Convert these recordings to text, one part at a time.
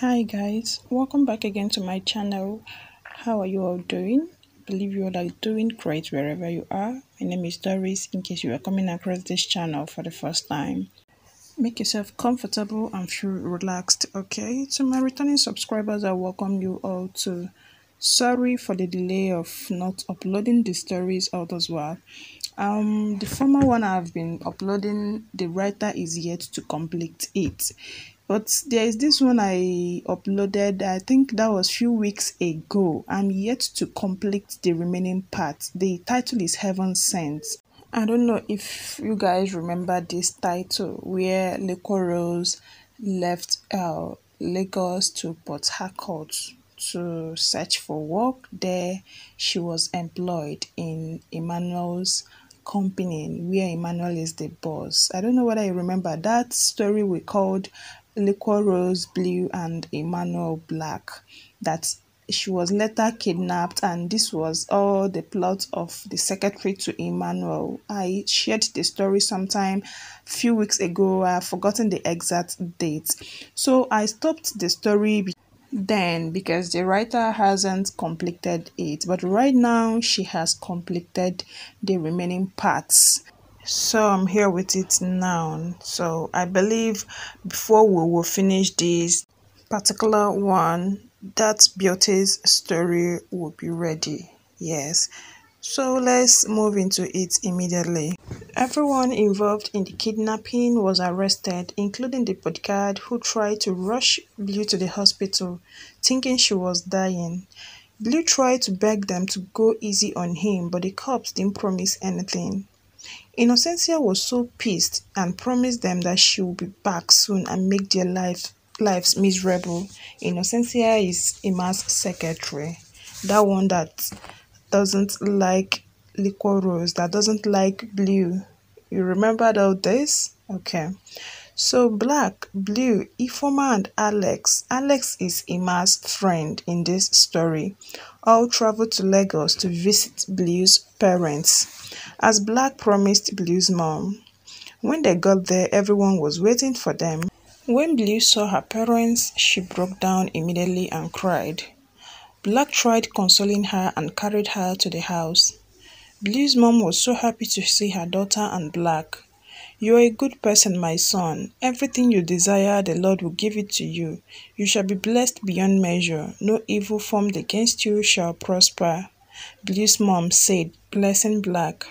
Hi guys, welcome back again to my channel. How are you all doing? Believe you all are doing great wherever you are. My name is Doris. In case you are coming across this channel for the first time, make yourself comfortable and feel relaxed. Okay, to my returning subscribers, I welcome you all to. Sorry for the delay of not uploading the stories out as well. The former one I've been uploading, the writer is yet to complete it. But there is this one I uploaded, I think that was few weeks ago. I'm yet to complete the remaining part. The title is Heaven Sent. I don't know if you guys remember this title where Liquorose left Lagos to Port Harcourt to search for work. There, she was employed in Emmanuel's company where Emmanuel is the boss. I don't know whether you remember that story we called Liquorose Blue and Emmanuel Black. That she was later kidnapped, and this was all the plot of the secretary to Emmanuel. I shared the story sometime few weeks ago. I've forgotten the exact date. So I stopped the story then because the writer hasn't completed it, but right now she has completed the remaining parts. So I'm here with it now. So I believe before we will finish this particular one, that Beauty's story will be ready. Yes. So let's move into it immediately. Everyone involved in the kidnapping was arrested, including the bodyguard who tried to rush Blue to the hospital, thinking she was dying. Blue tried to beg them to go easy on him, but the cops didn't promise anything. Innocencia was so pissed and promised them that she would be back soon and make their lives miserable. Innocencia is Emma's secretary, that one that doesn't like Liquorose, that doesn't like Blue. You remember all this? Okay. So Black, Blue, Ifoma and Alex. Alex is Emma's friend in this story. All traveled to Lagos to visit Blue's parents, as Black promised Blue's mom. When they got there, everyone was waiting for them. When Blue saw her parents, she broke down immediately and cried. Black tried consoling her and carried her to the house. Blue's mom was so happy to see her daughter and Black. "You are a good person, my son. Everything you desire, the Lord will give it to you. You shall be blessed beyond measure. No evil formed against you shall prosper," Blue's mom said, blessing Black.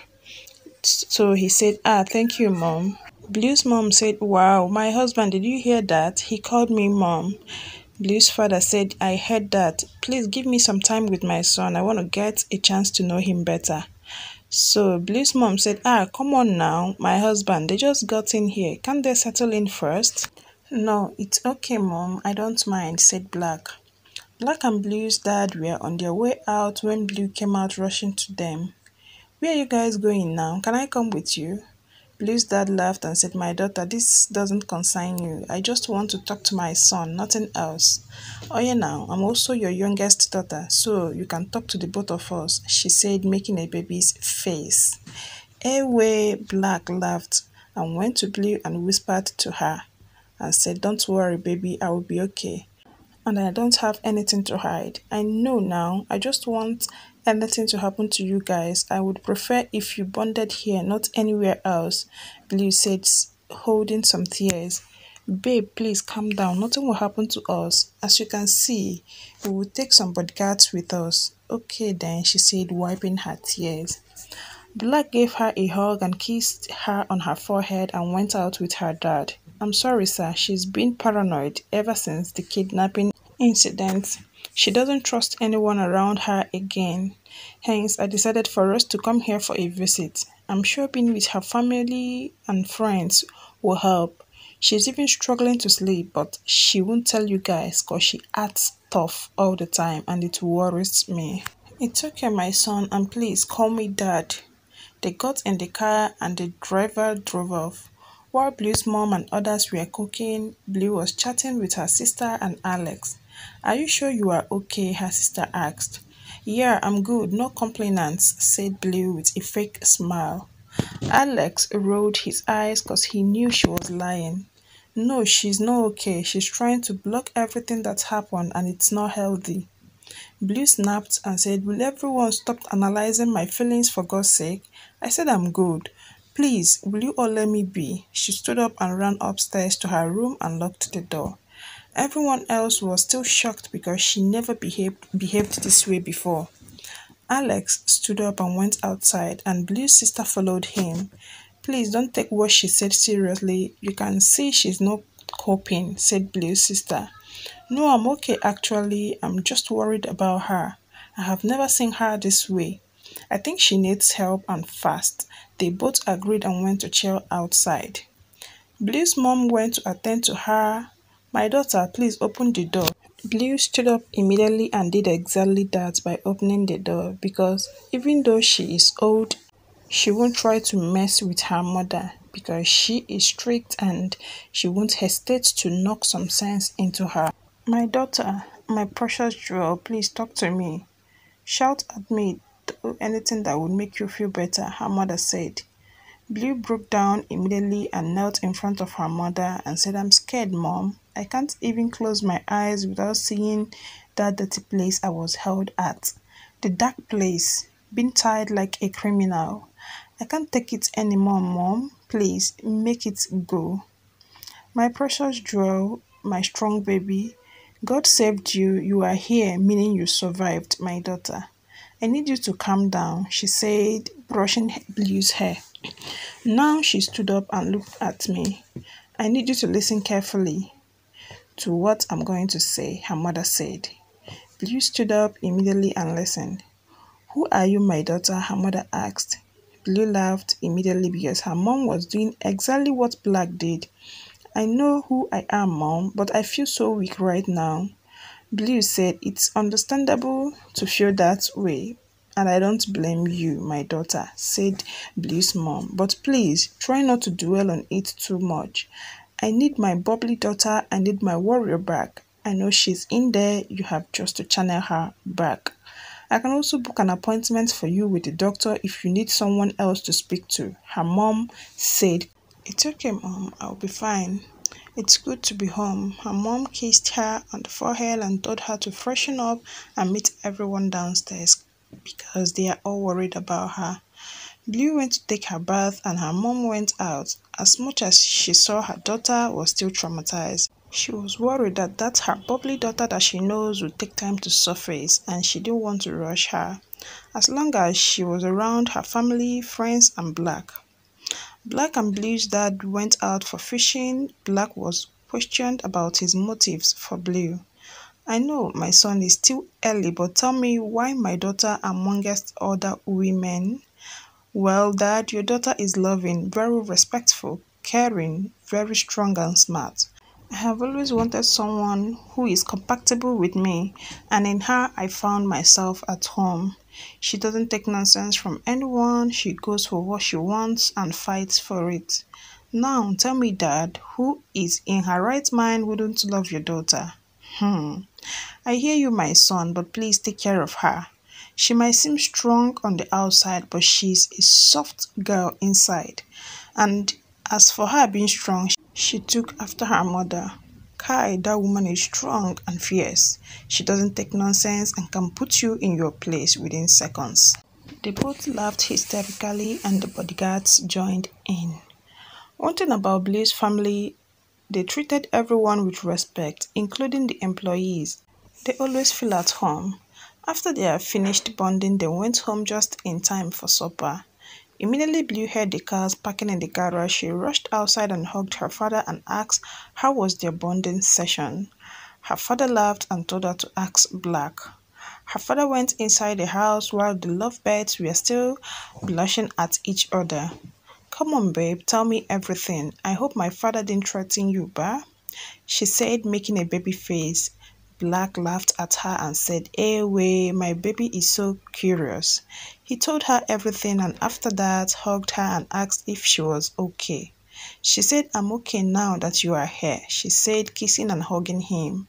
So he said, "Thank you, mom." Blue's mom said, "Wow, my husband, did you hear that? He called me mom." Blue's father said, "I heard that. Please give me some time with my son. I want to get a chance to know him better." So Blue's mom said, "Come on now, my husband, they just got in here. Can't they settle in first?" "No, it's okay, mom. I don't mind," said Black. Black and Blue's dad were on their way out when Blue came out rushing to them. "Where are you guys going now? Can I come with you?" Blue's dad laughed and said, "My daughter, this doesn't concern you. I just want to talk to my son, nothing else." "Oh yeah, now, I'm also your youngest daughter, so you can talk to the both of us," she said, making a baby's face. Anyway, Black laughed and went to Blue and whispered to her and said, "Don't worry, baby, I will be okay. And I don't have anything to hide. I know now. I just want anything to happen to you guys. I would prefer if you bonded here, not anywhere else," Blue said, holding some tears. "Babe, please calm down. Nothing will happen to us. As you can see, we will take some bodyguards with us." "Okay then," she said, wiping her tears. Black gave her a hug and kissed her on her forehead and went out with her dad. "I'm sorry, sir. She's been paranoid ever since the kidnapping incident. She doesn't trust anyone around her again. Hence, I decided for us to come here for a visit. I'm sure being with her family and friends will help. She's even struggling to sleep, but she won't tell you guys because she acts tough all the time and it worries me." "It's okay, my son, and please call me dad." They got in the car and the driver drove off. While Blue's mom and others were cooking, Blue was chatting with her sister and Alex. "Are you sure you are okay?" her sister asked. "Yeah, I'm good, no complaints," said Blue with a fake smile. Alex rolled his eyes because he knew she was lying. No, she's not okay. She's trying to block everything that's happened and it's not healthy. Blue snapped and said, will everyone stop analyzing my feelings for God's sake? I said I'm good. Please, will you all let me be? She stood up and ran upstairs to her room and locked the door. Everyone else was still shocked because she never behaved this way before. Alex stood up and went outside, and Blue's sister followed him. Please don't take what she said seriously. You can see she's not coping, said Blue's sister. No, I'm okay actually. I'm just worried about her. I have never seen her this way. I think she needs help and fast. They both agreed and went to chill outside. Blue's mom went to attend to her. My daughter, please open the door. Blue stood up immediately and did exactly that by opening the door because even though she is old, she won't try to mess with her mother because she is strict and she won't hesitate to knock some sense into her. My daughter, my precious jewel, please talk to me. Shout at me, do anything that would make you feel better, her mother said. Blue broke down immediately and knelt in front of her mother and said, I'm scared, Mom. I can't even close my eyes without seeing that dirty place I was held at. The dark place, being tied like a criminal. I can't take it anymore, Mom. Please, make it go. My precious jewel, my strong baby, God saved you. You are here, meaning you survived, my daughter. I need you to calm down, she said, brushing Blue's hair. Now she stood up and looked at me. I need you to listen carefully to what I'm going to say, her mother said. Blue stood up immediately and listened. Who are you, my daughter? Her mother asked. Blue laughed immediately because her mom was doing exactly what Black did. I know who I am, Mom, but I feel so weak right now. Blue said, it's understandable to feel that way, and I don't blame you, my daughter, said Blue's mom. But please, try not to dwell on it too much. I need my bubbly daughter. I need my warrior back. I know she's in there. You have just to channel her back. I can also book an appointment for you with the doctor if you need someone else to speak to, her mom said. It's okay, Mom. I'll be fine. It's good to be home. Her mom kissed her on the forehead and told her to freshen up and meet everyone downstairs because they are all worried about her. Blue went to take her bath and her mom went out. As much as she saw her daughter was still traumatized, she was worried that that's her bubbly daughter that she knows would take time to surface and she didn't want to rush her. As long as she was around her family, friends and Black. Black and Blue's dad went out for fishing. Black was questioned about his motives for Blue. I know my son is still early, but tell me why my daughter amongst other women? Well, Dad, your daughter is loving, very respectful, caring, very strong and smart. I have always wanted someone who is compatible with me, and in her I found myself at home. She doesn't take nonsense from anyone, she goes for what she wants and fights for it. Now, tell me, Dad, who is in her right mind wouldn't love your daughter? I hear you, my son, but please take care of her. She might seem strong on the outside, but she's a soft girl inside. And as for her being strong, she took after her mother. Kai, that woman is strong and fierce. She doesn't take nonsense and can put you in your place within seconds. They both laughed hysterically and the bodyguards joined in. One thing about Blue's family, they treated everyone with respect, including the employees. They always feel at home. After they had finished bonding, they went home just in time for supper. Immediately Blue heard the cars parking in the garage. She rushed outside and hugged her father and asked how was their bonding session. Her father laughed and told her to ask Black. Her father went inside the house while the lovebirds were still blushing at each other. Come on, babe, tell me everything. I hope my father didn't threaten you, bah? She said, making a baby face. Black laughed at her and said, way, my baby is so curious. He told her everything and after that hugged her and asked if she was okay. She said, I'm okay now that you are here, she said, kissing and hugging him.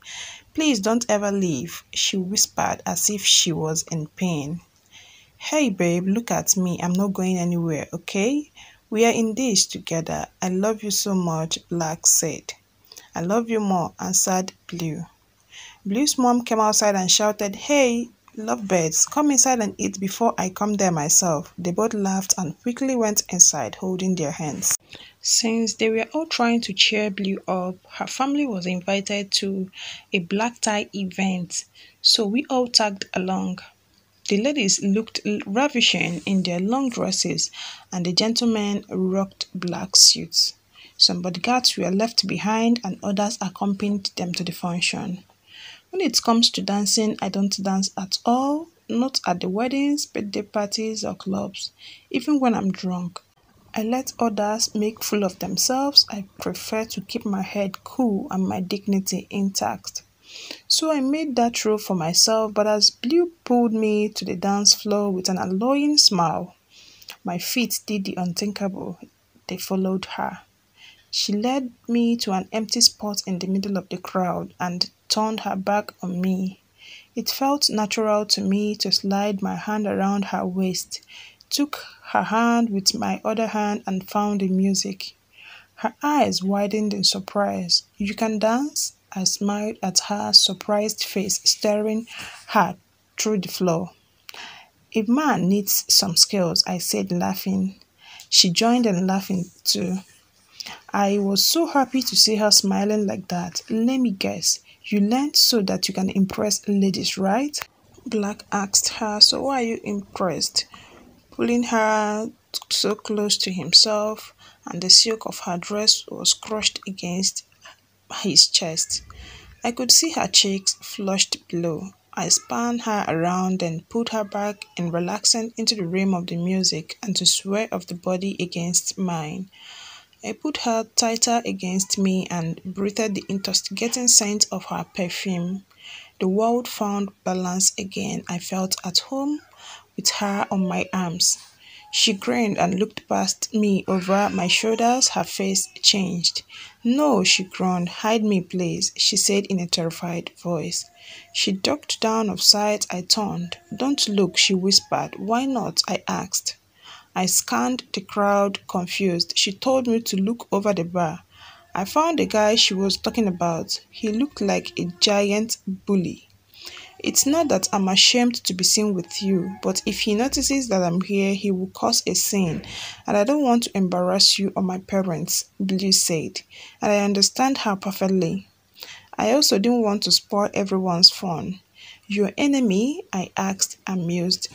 Please don't ever leave, she whispered as if she was in pain. Hey babe, look at me, I'm not going anywhere, okay? We are in this together. I love you so much, Black said. I love you more, answered Blue. Blue's mom came outside and shouted, "Hey, lovebirds, come inside and eat before I come there myself." They both laughed and quickly went inside, holding their hands. Since they were all trying to cheer Blue up, her family was invited to a black tie event, so we all tagged along. The ladies looked ravishing in their long dresses, and the gentlemen rocked black suits. Some bodyguards were left behind, and others accompanied them to the function. When it comes to dancing, I don't dance at all, not at the weddings, birthday parties, or clubs, even when I'm drunk. I let others make fool of themselves. I prefer to keep my head cool and my dignity intact. So I made that rule for myself, but as Blue pulled me to the dance floor with an alluring smile, my feet did the unthinkable. They followed her. She led me to an empty spot in the middle of the crowd and turned her back on me. It felt natural to me to slide my hand around her waist, took her hand with my other hand and found the music. Her eyes widened in surprise. "You can dance?" I smiled at her surprised face, staring her through the floor. "A man needs some skills," I said, laughing. She joined in laughing too. I was so happy to see her smiling like that. "Let me guess, you learned so that you can impress ladies, right?" Black asked her, "So why are you impressed?" Pulling her so close to himself, and the silk of her dress was crushed against his chest. I could see her cheeks flushed below. I spun her around and pulled her back and relaxing into the rhythm of the music and the sway of the body against mine. I put her tighter against me and breathed the intoxicating scent of her perfume. The world found balance again. I felt at home with her on my arms. She grinned and looked past me over my shoulders. Her face changed. "No," she groaned. "Hide me, please," she said in a terrified voice. She ducked down of sight. I turned. "Don't look," she whispered. "Why not?" I asked. I scanned the crowd, confused. She told me to look over the bar. I found the guy she was talking about. He looked like a giant bully. "It's not that I'm ashamed to be seen with you, but if he notices that I'm here, he will cause a scene, and I don't want to embarrass you or my parents," Blue said, and I understand her perfectly. I also didn't want to spoil everyone's fun. "Your enemy?" I asked, amused.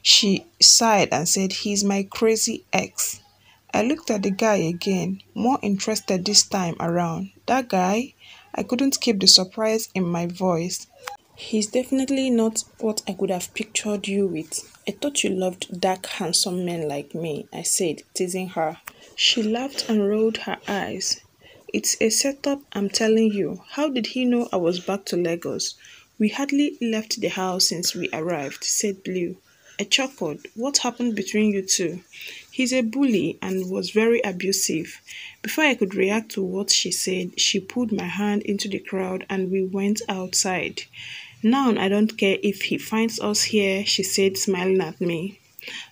She sighed and said, "He's my crazy ex." I looked at the guy again, more interested this time around. "That guy?" I couldn't keep the surprise in my voice. "He's definitely not what I could have pictured you with. I thought you loved dark, handsome men like me," I said, teasing her. She laughed and rolled her eyes. "It's a setup, I'm telling you. How did he know I was back to Lagos? We hardly left the house since we arrived," said Blue. I chuckled. "What happened between you two?" "He's a bully and was very abusive." Before I could react to what she said, she pulled my hand into the crowd and we went outside. "Now I don't care if he finds us here," she said, smiling at me.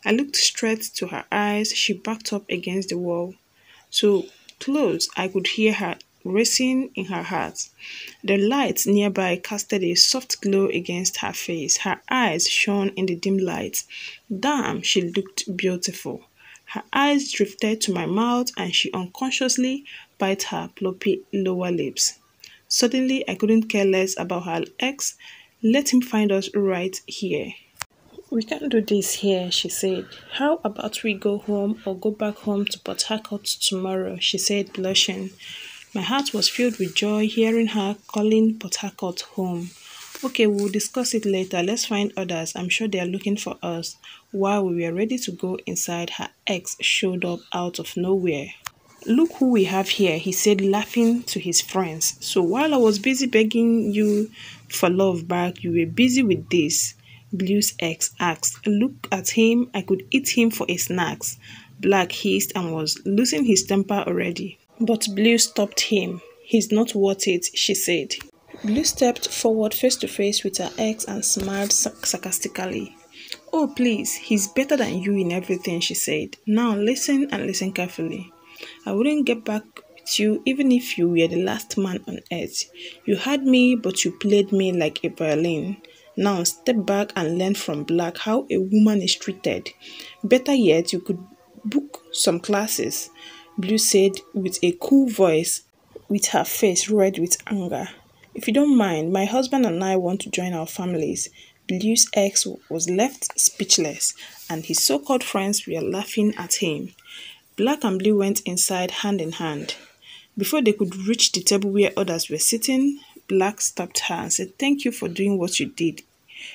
I looked straight to her eyes. She backed up against the wall. So close I could hear her racing in her heart. The lights nearby casted a soft glow against her face. Her eyes shone in the dim light. Damn, she looked beautiful. Her eyes drifted to my mouth and she unconsciously bit her plumpy lower lips. Suddenly, I couldn't care less about her ex. Let him find us right here. "We can't do this here," she said. "How about we go home or go back home to Port Harcourt tomorrow?" she said, blushing. My heart was filled with joy hearing her calling Port Harcourt home. "Okay, we'll discuss it later. Let's find others. I'm sure they are looking for us." While we were ready to go inside, her ex showed up out of nowhere. "Look who we have here," he said, laughing to his friends. "So while I was busy begging you for love back, you were busy with this?" Blue's ex asked. "Look at him. I could eat him for a snacks." Black hissed and was losing his temper already. But Blue stopped him. "He's not worth it," she said. Blue stepped forward face to face with her ex and smiled sarcastically. "Oh, please, he's better than you in everything," she said. "Now listen and listen carefully. I wouldn't get back with with you even if you were the last man on earth. You had me, but you played me like a violin. Now step back and learn from Black how a woman is treated. Better yet, you could book some classes, Blue said with a cool voice, with her face red with anger. If you don't mind, my husband and I want to join our families. Blue's ex was left speechless, and his so-called friends were laughing at him. Black and Blue went inside hand in hand. Before they could reach the table where others were sitting, Black stopped her and said, "Thank you for doing what you did.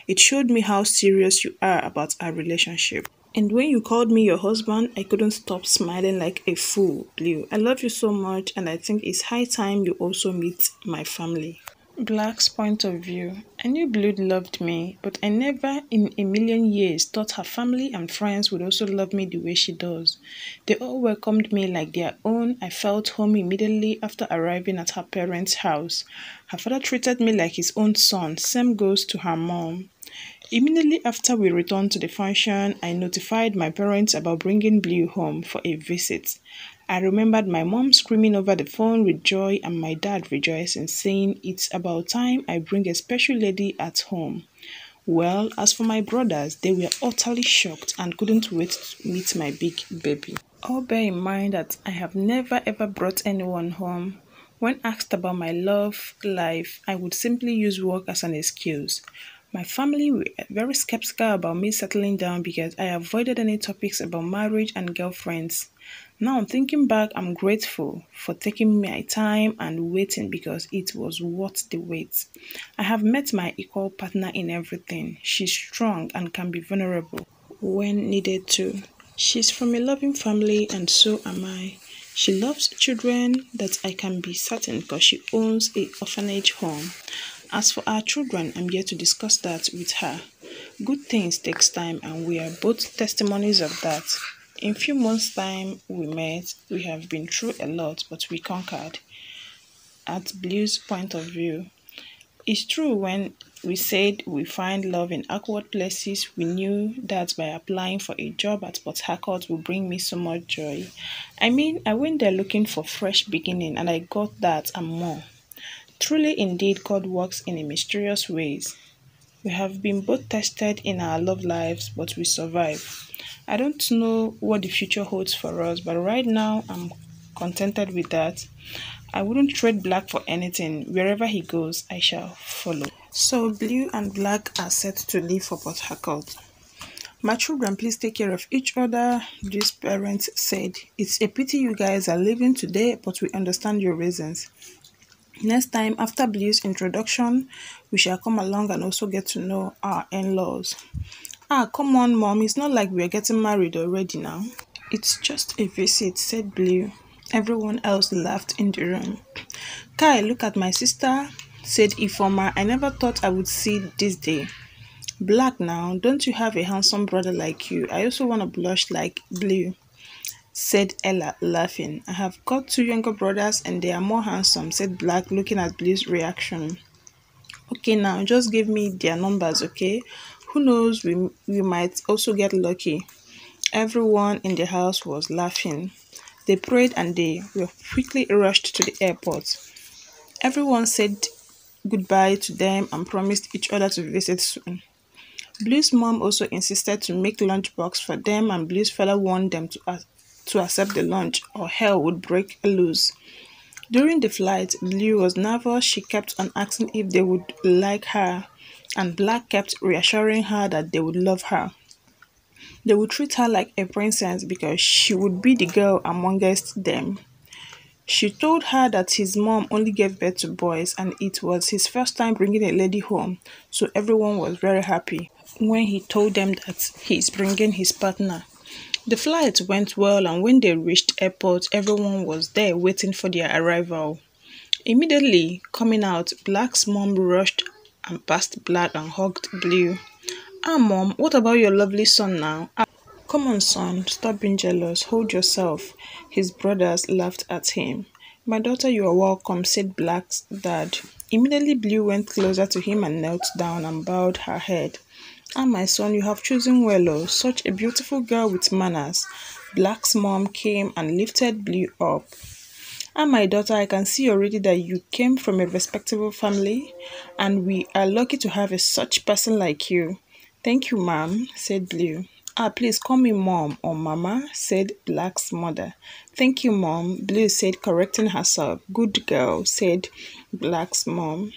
It showed me how serious you are about our relationship. And when you called me your husband, I couldn't stop smiling like a fool, Blue. I love you so much, and I think it's high time you also meet my family." Black's point of view. I knew Blue loved me, but I never in a million years thought her family and friends would also love me the way she does. They all welcomed me like their own. I felt home immediately after arriving at her parents' house. Her father treated me like his own son. Same goes to her mom. Immediately after we returned to the function, I notified my parents about bringing Blue home for a visit. I remembered my mom screaming over the phone with joy and my dad rejoicing, saying it's about time I bring a special lady at home. Well, as for my brothers, they were utterly shocked and couldn't wait to meet my big baby. All bear in mind that I have never ever brought anyone home. When asked about my love life, I would simply use work as an excuse. My family were very skeptical about me settling down because I avoided any topics about marriage and girlfriends. Now thinking back, I'm grateful for taking my time and waiting because it was worth the wait. I have met my equal partner in everything. She's strong and can be vulnerable when needed to. She's from a loving family and so am I. She loves children that I can be certain because she owns a orphanage home. As for our children, I'm here to discuss that with her. Good things takes time and we are both testimonies of that. In few months' time we met, we have been through a lot but we conquered. At Blue's point of view, it's true when we said we find love in awkward places, we knew that by applying for a job at Port Harcourt would bring me so much joy. I mean, I went there looking for fresh beginning and I got that and more. Truly indeed, God works in a mysterious ways. We have been both tested in our love lives, but we survive. I don't know what the future holds for us, but right now I'm contented with that. I wouldn't trade Black for anything. Wherever he goes, I shall follow. So Blue and Black are set to leave for Port Harcourt. My children, please take care of each other, Blue's parents said. It's a pity you guys are leaving today, but we understand your reasons. Next time, after Blue's introduction, we shall come along and also get to know our in-laws. Ah, come on, Mom. It's not like we're getting married already now. It's just a visit, said Blue. Everyone else laughed in the room. Kai, look at my sister, said Ifoma. I never thought I would see this day. Black now, don't you have a handsome brother like you? I also want to blush like Blue, said Ella, laughing. I have got two younger brothers and they are more handsome, said Black, looking at Blue's reaction. Okay, now just give me their numbers, okay? Who knows, we might also get lucky. Everyone in the house was laughing. They prayed and they were quickly rushed to the airport. Everyone said goodbye to them and promised each other to visit soon. Blue's mom also insisted to make lunchbox for them and Blue's father warned them to accept the lunch or hell would break loose. During the flight, Blue was nervous. She kept on asking if they would like her, and Black kept reassuring her that they would love her. They would treat her like a princess because she would be the girl amongst them. She told her that his mom only gave birth to boys and it was his first time bringing a lady home, so everyone was very happy when he told them that he is bringing his partner. The flight went well and when they reached airport, everyone was there waiting for their arrival. Immediately coming out, Black's mom rushed and passed Black and hugged Blue. Ah, Mom, what about your lovely son now? Ah, come on, son, stop being jealous. Hold yourself. His brothers laughed at him. My daughter, you are welcome, said Black's dad. Immediately, Blue went closer to him and knelt down and bowed her head. Ah, my son, you have chosen well, oh, such a beautiful girl with manners. Black's mom came and lifted Blue up. Ah, my daughter, I can see already that you came from a respectable family, and we are lucky to have a such person like you. Thank you, ma'am, said Blue. Ah, please call me mom or mama, said Black's mother. Thank you, mom, Blue said, correcting herself. Good girl, said Black's mom.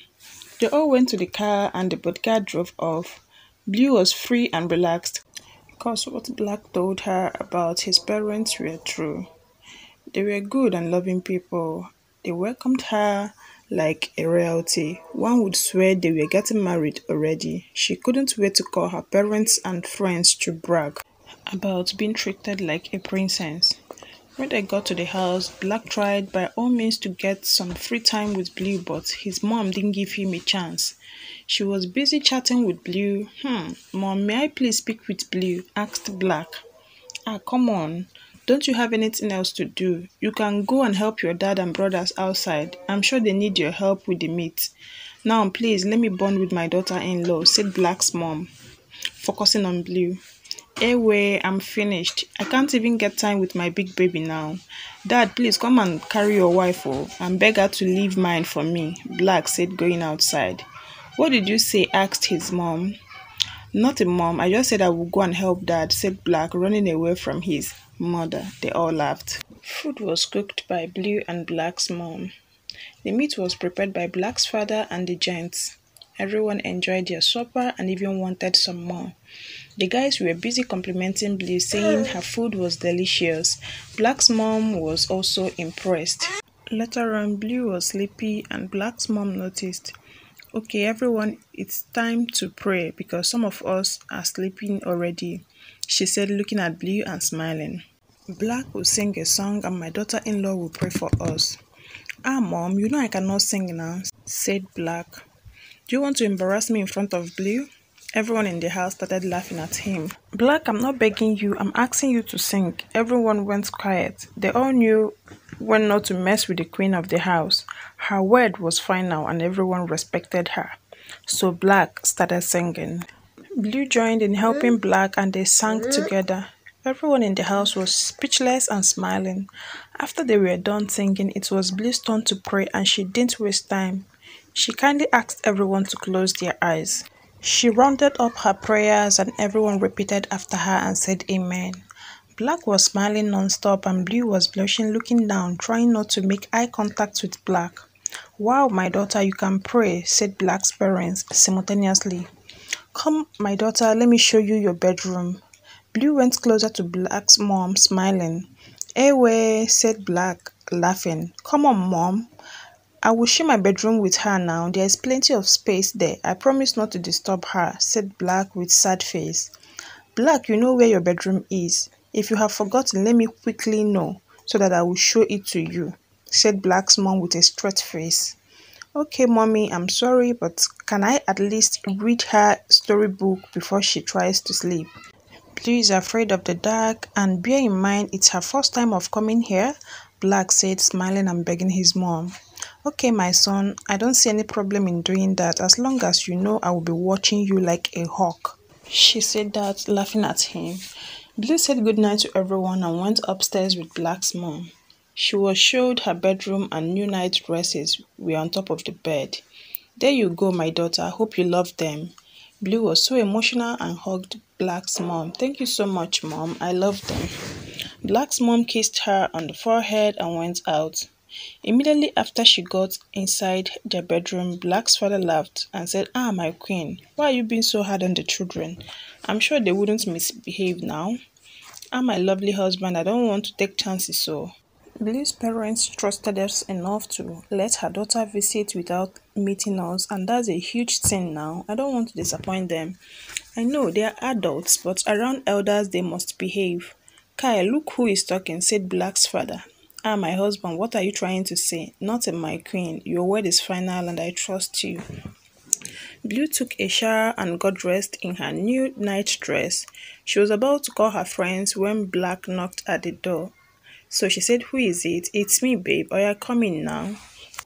They all went to the car and the bodyguard drove off. Blue was free and relaxed because what Black told her about his parents were true. They were good and loving people. They welcomed her like a royalty. One would swear they were getting married already. She couldn't wait to call her parents and friends to brag about being treated like a princess. When they got to the house, Black tried by all means to get some free time with Blue, but his mom didn't give him a chance. She was busy chatting with Blue. Mom, may I please speak with Blue? Asked Black. Ah, come on. Don't you have anything else to do? You can go and help your dad and brothers outside. I'm sure they need your help with the meat. Now, please, let me bond with my daughter-in-law, said Black's mom, focusing on Blue. Anyway, I'm finished. I can't even get time with my big baby now. Dad, please come and carry your wife and beg her to leave mine for me, Black said, going outside. What did you say? Asked his mom. Nothing, mom. I just said I would go and help dad, said Black, running away from his mother. They all laughed. Food was cooked by Blue and Black's mom. The meat was prepared by Black's father and the gents. Everyone enjoyed their supper and even wanted some more. The guys were busy complimenting Blue, saying her food was delicious. Black's mom was also impressed. Later on, Blue was sleepy and Black's mom noticed. Okay, everyone, it's time to pray because some of us are sleeping already, she said, looking at Blue and smiling. Black will sing a song and my daughter-in-law will pray for us. Ah, mom, you know I cannot sing now, said Black. Do you want to embarrass me in front of Blue? Everyone in the house started laughing at him. Black, I'm not begging you, I'm asking you to sing. Everyone went quiet. They all knew when not to mess with the queen of the house. Her word was final and everyone respected her. So Black started singing. Blue joined in helping Black and they sang together. Everyone in the house was speechless and smiling. After they were done singing, it was Blue's turn to pray and she didn't waste time. She kindly asked everyone to close their eyes. She rounded up her prayers and everyone repeated after her and said amen. Black was smiling non-stop and Blue was blushing, looking down, trying not to make eye contact with Black. Wow, my daughter, you can pray, said Black's parents simultaneously. Come, my daughter, let me show you your bedroom. Blue went closer to Black's mom, smiling. Anyway, said Black, laughing. Come on, mom. I will share my bedroom with her now. There is plenty of space there. I promise not to disturb her, said Black with sad face. Black, you know where your bedroom is. If you have forgotten, let me quickly know so that I will show it to you, said Black's mom with a straight face. Okay, mommy, I'm sorry, but can I at least read her storybook before she tries to sleep? Blue is afraid of the dark and bear in mind it's her first time of coming here, Black said, smiling and begging his mom. Okay, my son, I don't see any problem in doing that as long as you know I will be watching you like a hawk. She said that, laughing at him. Blue said goodnight to everyone and went upstairs with Black's mom. She was showed her bedroom and new night dresses were on top of the bed. There you go, my daughter. I hope you love them. Blue was so emotional and hugged Black's mom. Thank you so much, mom. I love them. Black's mom kissed her on the forehead and went out. Immediately after she got inside their bedroom, Black's father laughed and said, Ah, my queen, why are you being so hard on the children? I'm sure they wouldn't misbehave now. Ah, my lovely husband, I don't want to take chances so. Blue's parents trusted us enough to let her daughter visit without meeting us, and that's a huge thing now. I don't want to disappoint them. I know they are adults, but around elders they must behave. Kai, look who is talking, said Black's father. Ah, my husband, what are you trying to say? Nothing, my queen. Your word is final and I trust you. Blue took a shower and got dressed in her new night dress. She was about to call her friends when Black knocked at the door. So she said, Who is it? It's me, babe. Are you coming now?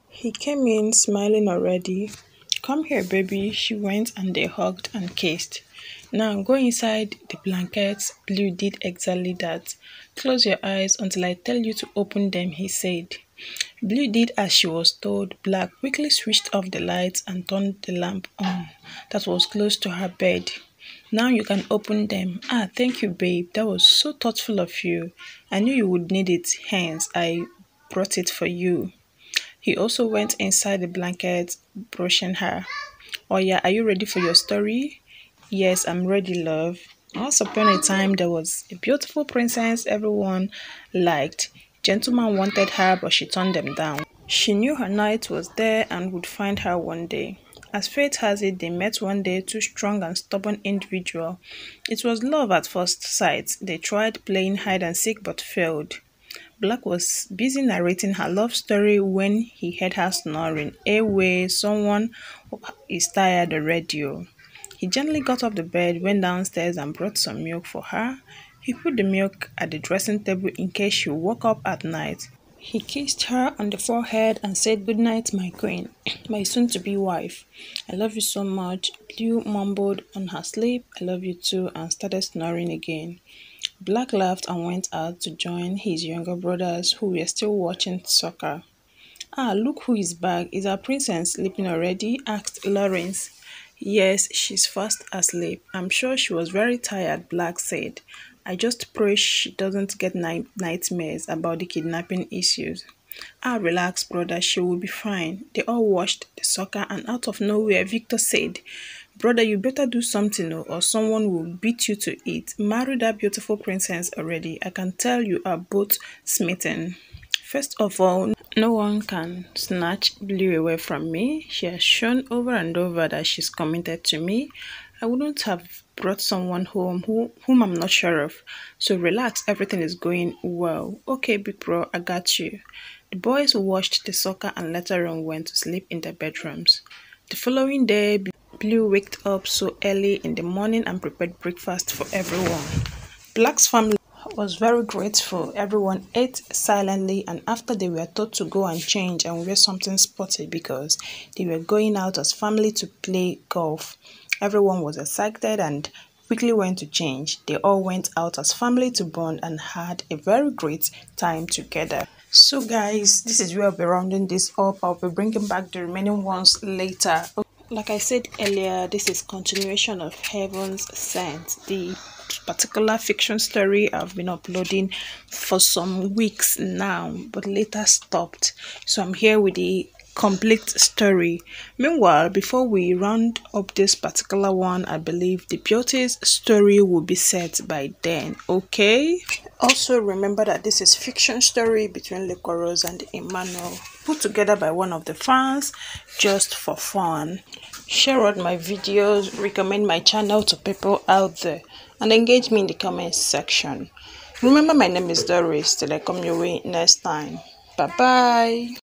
He came in, smiling already. Come here, baby. She went and they hugged and kissed. Now go inside the blankets. Blue did exactly that. Close your eyes until I tell you to open them, he said. Blue did as she was told. Black quickly switched off the lights and turned the lamp on that was close to her bed. Now you can open them. Ah, thank you, babe. That was so thoughtful of you. I knew you would need it, hence I brought it for you. He also went inside the blanket, brushing her. Oh yeah, are you ready for your story? Yes, I'm ready, love. Once upon a time, there was a beautiful princess everyone liked. Gentlemen wanted her, but she turned them down. She knew her knight was there and would find her one day. As fate has it, they met one day, two strong and stubborn individuals. It was love at first sight. They tried playing hide and seek but failed. Black was busy narrating her love story when he heard her snoring. Away, someone is tired already. Oh." He gently got off the bed, went downstairs and brought some milk for her. He put the milk at the dressing table in case she woke up at night. He kissed her on the forehead and said, "Good night, my queen, my soon-to-be wife. I love you so much." Blue mumbled on her sleep, "I love you too," and started snoring again. Black laughed and went out to join his younger brothers who were still watching soccer. "Ah, look who is back. Is our princess sleeping already?" asked Lawrence. "Yes, she's fast asleep. I'm sure she was very tired," Black said. "I just pray she doesn't get nightmares about the kidnapping issues." "Ah, relax, brother. She will be fine." They all watched the soccer and out of nowhere, Victor said, "Brother, you better do something or someone will beat you to it. Marry that beautiful princess already. I can tell you are both smitten. First of all, no one can snatch Blue away from me. She has shown over and over that she's committed to me. I wouldn't have brought someone home whom I'm not sure of. So relax, everything is going well." "Okay, big bro, I got you." The boys watched the soccer and later on went to sleep in their bedrooms. The following day, Blue waked up so early in the morning and prepared breakfast for everyone. Black's family was very grateful. Everyone ate silently, and after they were told to go and change and wear something sporty because they were going out as family to play golf, everyone was excited and quickly went to change. They all went out as family to bond and had a very great time together. So guys, this is where I'll be rounding this up. I'll be bringing back the remaining ones later. Like I said earlier, this is continuation of Heaven's Sent, the particular fiction story I've been uploading for some weeks now, but later stopped. So I'm here with the complete story. Meanwhile, before we round up this particular one, I believe the Beauty's story will be set by then, okay? Also remember that this is fiction story between Liquorose and Emmanuel, put together by one of the fans just for fun. Share out my videos, recommend my channel to people out there, and engage me in the comments section. Remember, my name is Doris. Till I come your way next time. Bye bye.